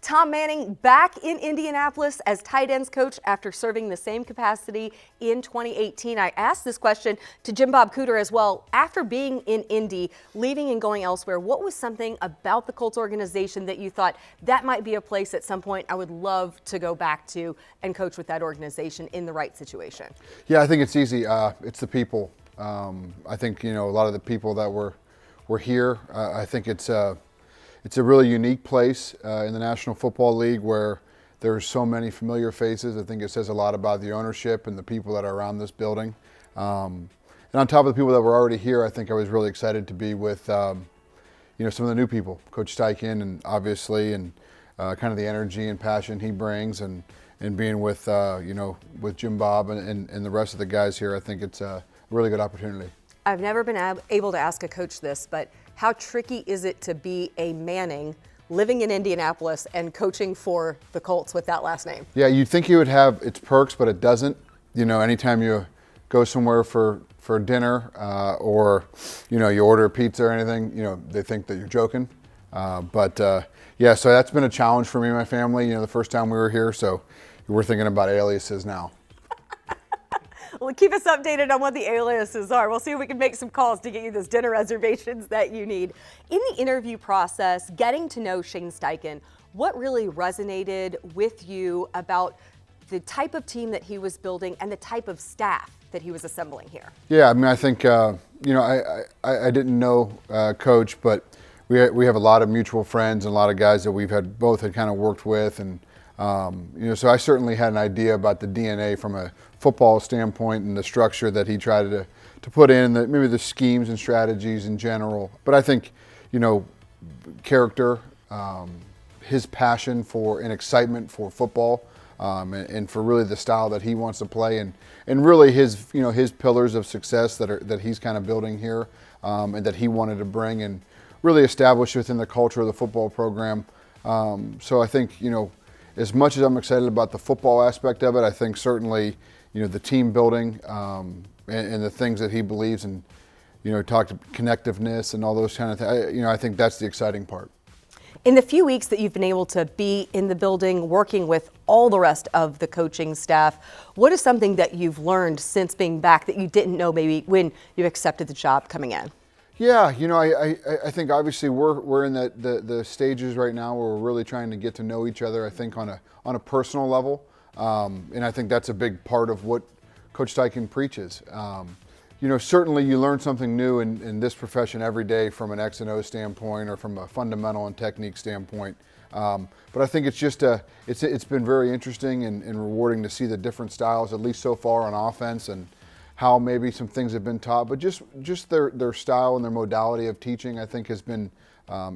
Tom Manning back in Indianapolis as tight ends coach after serving the same capacity in 2018. I asked this question to Jim Bob Cooter as well. After being in Indy, leaving and going elsewhere, what was something about the Colts organization that you thought that might be a place at some point I would love to go back to and coach with that organization in the right situation? Yeah, I think it's easy. It's the people. I think, a lot of the people that were here, I think it's a really unique place in the National Football League where there's so many familiar faces. I think it says a lot about the ownership and the people that are around this building. And on top of the people that were already here, I think I was really excited to be with, some of the new people, Coach Steichen, and obviously, and kind of the energy and passion he brings, and being with, with Jim Bob and the rest of the guys here. I think it's a really good opportunity. I've never been able to ask a coach this, but how tricky is it to be a Manning living in Indianapolis and coaching for the Colts with that last name? Yeah, you'd think you would have its perks, but it doesn't. Anytime you go somewhere for dinner or, you order a pizza or anything, they think that you're joking. Yeah, so that's been a challenge for me and my family, the first time we were here. So we're thinking about aliases now. Well, keep us updated on what the aliases are. We'll see if we can make some calls to get you those dinner reservations that you need. In the interview process, getting to know Shane Steichen, what really resonated with you about the type of team that he was building and the type of staff that he was assembling here? Yeah, I think, I didn't know Coach, but we have a lot of mutual friends and a lot of guys that we've both had kind of worked with, and so I certainly had an idea about the DNA from a football standpoint and the structure that he tried to put in, maybe the schemes and strategies in general. But I think, character, his passion for and excitement for football, and for really the style that he wants to play, and really his his pillars of success that he's kind of building here, and that he wanted to bring and really establish within the culture of the football program. So I think, as much as I'm excited about the football aspect of it, I think certainly, the team building and the things that he believes in, talk to connectiveness and all those kind of things. I think that's the exciting part. In the few weeks that you've been able to be in the building, working with all the rest of the coaching staff, what is something that you've learned since being back that you didn't know maybe when you accepted the job coming in? Yeah, I think obviously we're in the stages right now where we're really trying to get to know each other, I think on a personal level. And I think that's a big part of what Coach Steichen preaches. Certainly you learn something new in this profession every day from an X and O standpoint or from a fundamental and technique standpoint. But I think it's just it's been very interesting and rewarding to see the different styles, at least so far on offense, and how maybe some things have been taught, but just their style and their modality of teaching, I think, has been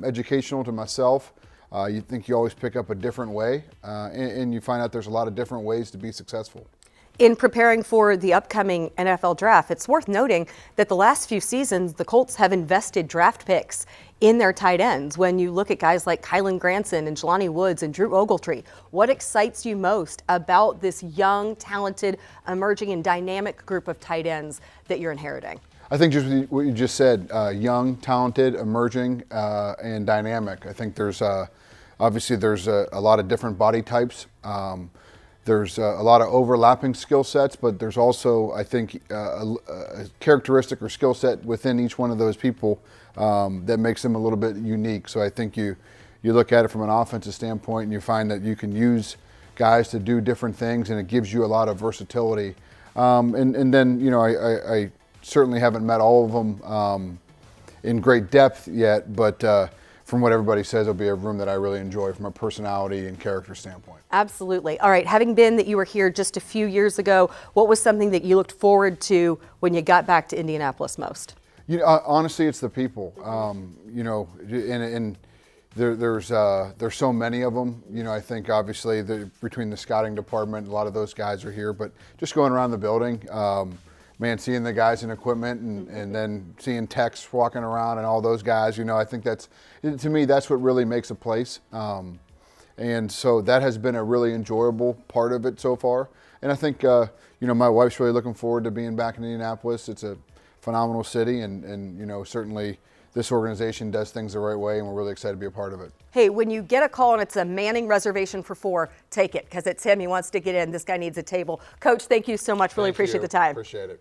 educational to myself. You think you always pick up a different way, and you find out there's a lot of different ways to be successful. In preparing for the upcoming NFL draft, it's worth noting that the last few seasons, the Colts have invested draft picks in their tight ends. When you look at guys like Kylan Granson and Jelani Woods and Drew Ogletree, what excites you most about this young, talented, emerging, and dynamic group of tight ends that you're inheriting? I think just what you just said, young, talented, emerging, and dynamic. I think there's obviously there's a lot of different body types. There's a lot of overlapping skill sets, but there's also, I think, a characteristic or skill set within each one of those people that makes them a little bit unique. So I think you look at it from an offensive standpoint and you find that you can use guys to do different things, and it gives you a lot of versatility. And then, I certainly haven't met all of them in great depth yet, but from what everybody says, it'll be a room that I really enjoy from a personality and character standpoint. Absolutely. All right, having been that you were here just a few years ago, what was something that you looked forward to when you got back to Indianapolis most? Honestly, it's the people. And there's so many of them. I think obviously between the scouting department, a lot of those guys are here, but just going around the building, seeing the guys in equipment and then seeing techs walking around and all those guys, I think to me, that's what really makes a place. And so that has been a really enjoyable part of it so far. And I think, my wife's really looking forward to being back in Indianapolis. It's a phenomenal city, and certainly this organization does things the right way, and we're really excited to be a part of it. hey, when you get a call and it's a Manning reservation for 4, take it because it's him. He wants to get in. This guy needs a table. Coach, thank you so much. Really appreciate the time. Appreciate it.